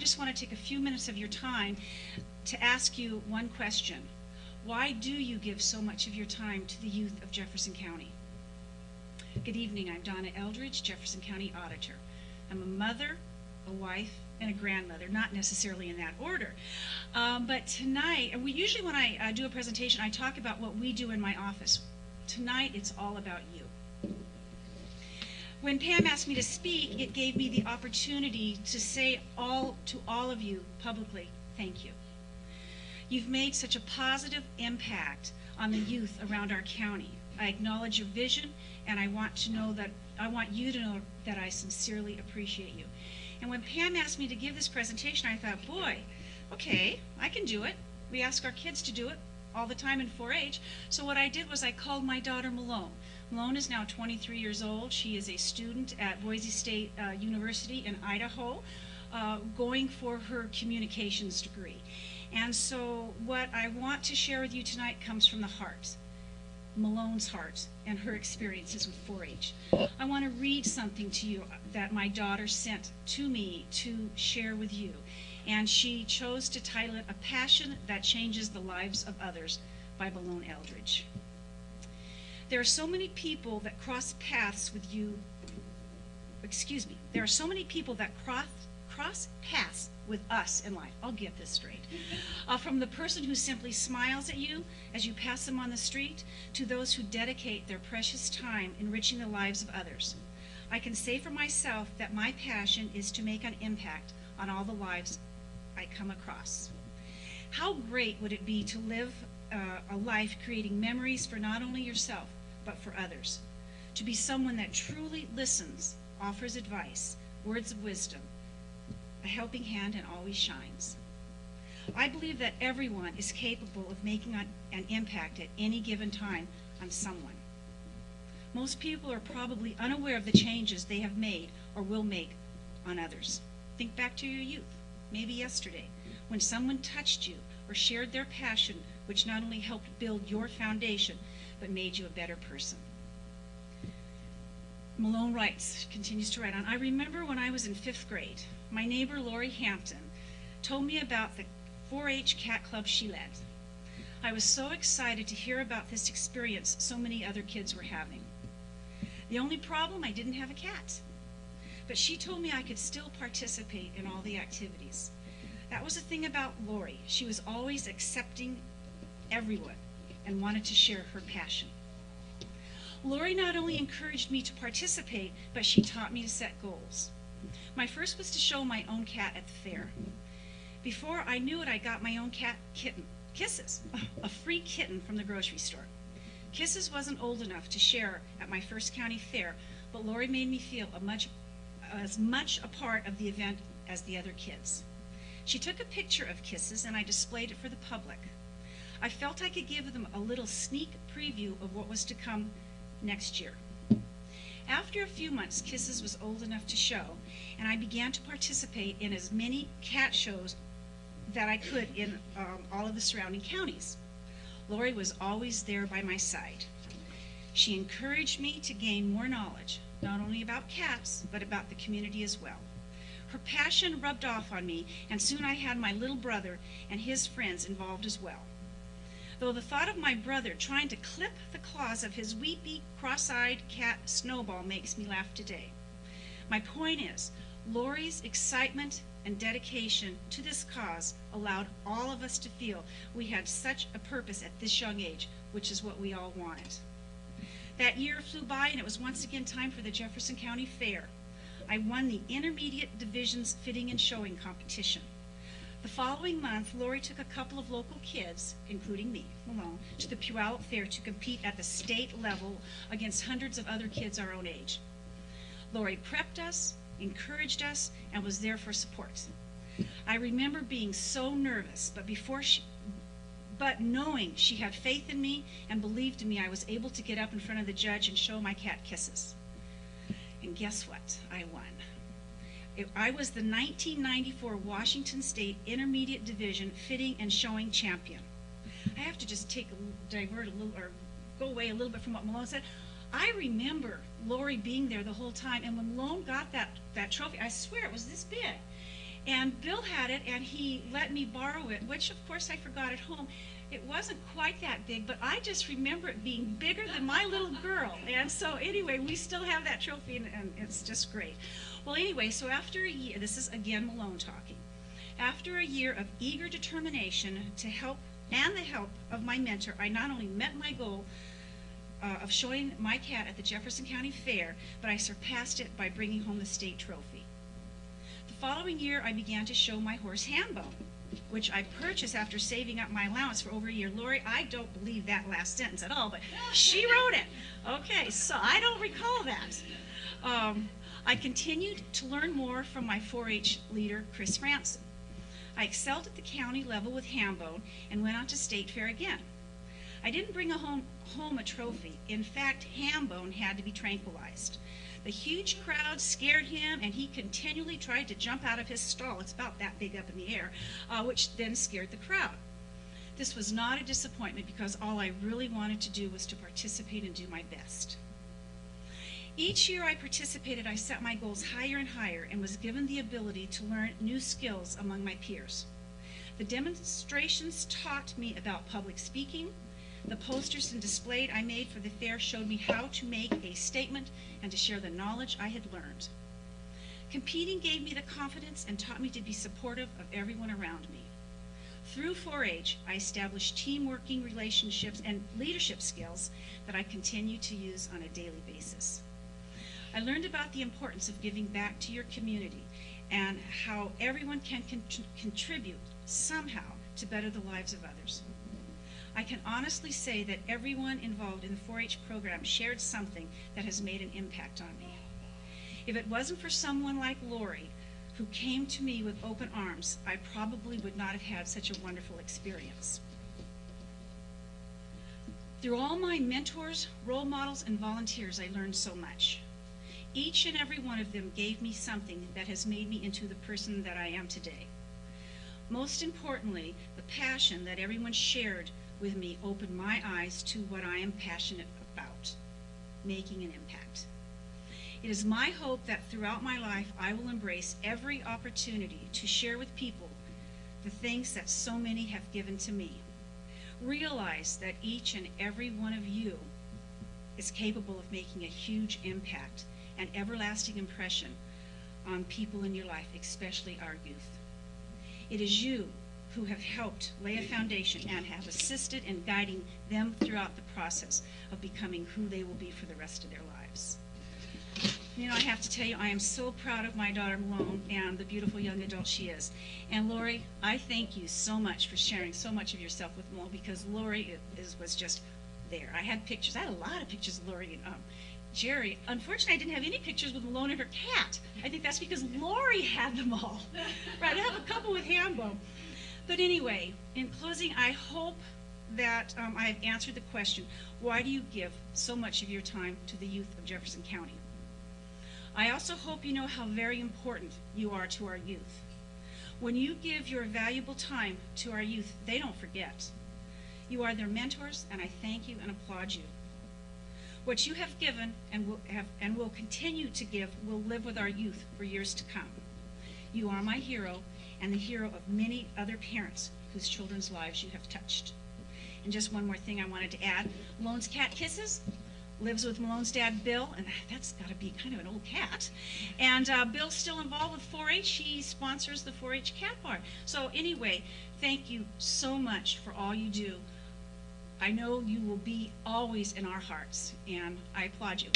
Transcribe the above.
just want to take a few minutes of your time to ask you one question. Why do you give so much of your time to the youth of Jefferson County? Good evening, I'm Donna Eldridge, Jefferson County Auditor. I'm a mother, a wife, and a grandmother, not necessarily in that order. But tonight, and usually when I do a presentation, I talk about what we do in my office. Tonight, it's all about you. When Pam asked me to speak, it gave me the opportunity to say to all of you publicly, thank you. You've made such a positive impact on the youth around our county. I acknowledge your vision, and I want you to know that I sincerely appreciate you. And when Pam asked me to give this presentation, I thought, boy, okay, I can do it. We ask our kids to do it all the time in 4-H. So what I did was I called my daughter Malone. Malone is now 23 years old. She is a student at Boise State University in Idaho, going for her communications degree. And so what I want to share with you tonight comes from the heart, Malone's heart, and her experiences with 4-H. I want to read something to you that my daughter sent to me to share with you. And she chose to title it, A Passion That Changes the Lives of Others by Donna Eldridge. There are so many people that cross paths with you, there are so many people that cross paths with us in life. I'll get this straight. From the person who simply smiles at you as you pass them on the street, to those who dedicate their precious time enriching the lives of others. I can say for myself that my passion is to make an impact on all the lives I come across. How great would it be to live a life creating memories for not only yourself, but for others? To be someone that truly listens, offers advice, words of wisdom, a helping hand, and always shines. I believe that everyone is capable of making an impact at any given time on someone. Most people are probably unaware of the changes they have made or will make on others. Think back to your youth, maybe yesterday, when someone touched you or shared their passion, which not only helped build your foundation, but made you a better person. Malone continues to write on, I remember when I was in 5th grade, my neighbor Lori Hampton told me about the 4-H cat club she led. I was so excited to hear about this experience so many other kids were having. The only problem, I didn't have a cat. But she told me I could still participate in all the activities. That was the thing about Lori. She was always accepting everyone and wanted to share her passion. Lori not only encouraged me to participate, but she taught me to set goals. My first was to show my own cat at the fair. Before I knew it, I got my own cat kitten, Kisses, a free kitten from the grocery store. Kisses wasn't old enough to share at my first county fair, but Lori made me feel as much a part of the event as the other kids. She took a picture of Kisses and I displayed it for the public. I felt I could give them a little sneak preview of what was to come next year. After a few months, Kisses was old enough to show, and I began to participate in as many cat shows that I could in all of the surrounding counties. Lori was always there by my side. She encouraged me to gain more knowledge, not only about cats, but about the community as well. Her passion rubbed off on me, and soon I had my little brother and his friends involved as well. Though the thought of my brother trying to clip the claws of his weepy, cross-eyed cat Snowball makes me laugh today. My point is, Lori's excitement and dedication to this cause allowed all of us to feel we had such a purpose at this young age, which is what we all wanted. That year flew by, and it was once again time for the Jefferson County Fair. I won the Intermediate Division's Fitting and Showing competition. The following month, Lori took a couple of local kids, including me, Malone, to the Puyallup Fair to compete at the state level against hundreds of other kids our own age. Lori prepped us, encouraged us, and was there for support. I remember being so nervous, but knowing she had faith in me and believed in me, I was able to get up in front of the judge and show my cat Kisses. And guess what? I won. I was the 1994 Washington State Intermediate Division Fitting and Showing Champion. I have to just divert a little, or go away a little bit from what Malone said. I remember Lori being there the whole time, and when Malone got that trophy, I swear it was this big. And Bill had it, and he let me borrow it, which of course I forgot at home. It wasn't quite that big, but I just remember it being bigger than my little girl. And so anyway, we still have that trophy, and it's just great. Well, anyway, so after a year, this is again Malone talking. After a year of eager determination to help, and the help of my mentor, I not only met my goal of showing my cat at the Jefferson County Fair, but I surpassed it by bringing home the state trophy. The following year, I began to show my horse Hambone, which I purchased after saving up my allowance for over a year. Lori, I don't believe that last sentence at all, but she wrote it. Okay, so I don't recall that. I continued to learn more from my 4-H leader, Chris Franson. I excelled at the county level with Hambone and went on to state fair again. I didn't bring home a trophy. In fact, Hambone had to be tranquilized. The huge crowd scared him, and he continually tried to jump out of his stall. It's about that big up in the air, which then scared the crowd. This was not a disappointment because all I really wanted to do was to participate and do my best. Each year I participated, I set my goals higher and higher and was given the ability to learn new skills among my peers. The demonstrations taught me about public speaking. The posters and displays I made for the fair showed me how to make a statement and to share the knowledge I had learned. Competing gave me the confidence and taught me to be supportive of everyone around me. Through 4-H, I established team-working relationships and leadership skills that I continue to use on a daily basis. I learned about the importance of giving back to your community and how everyone can contribute somehow to better the lives of others. I can honestly say that everyone involved in the 4-H program shared something that has made an impact on me. If it wasn't for someone like Lori, who came to me with open arms, I probably would not have had such a wonderful experience. Through all my mentors, role models, and volunteers, I learned so much. Each and every one of them gave me something that has made me into the person that I am today. Most importantly, the passion that everyone shared with me opened my eyes to what I am passionate about, making an impact. It is my hope that throughout my life I will embrace every opportunity to share with people the things that so many have given to me. Realize that each and every one of you is capable of making a huge impact and everlasting impression on people in your life, especially our youth. It is you who have helped lay a foundation and have assisted in guiding them throughout the process of becoming who they will be for the rest of their lives. You know, I have to tell you, I am so proud of my daughter Malone and the beautiful young adult she is. And Lori, I thank you so much for sharing so much of yourself with Malone, because Lori was just there. I had pictures. I had a lot of pictures of Lori and Jerry. Unfortunately, I didn't have any pictures with Malone and her cat. I think that's because Lori had them all. Right, I have a couple with Hambone. But anyway, in closing, I hope that I have answered the question, why do you give so much of your time to the youth of Jefferson County? I also hope you know how very important you are to our youth. When you give your valuable time to our youth, they don't forget. You are their mentors, and I thank you and applaud you. What you have given and will continue to give will live with our youth for years to come. You are my hero and the hero of many other parents whose children's lives you have touched. And just one more thing I wanted to add. Malone's Cat Kisses lives with Malone's dad, Bill, and that's got to be kind of an old cat. And Bill's still involved with 4-H. He sponsors the 4-H Cat Bar. So anyway, thank you so much for all you do. I know you will be always in our hearts, and I applaud you.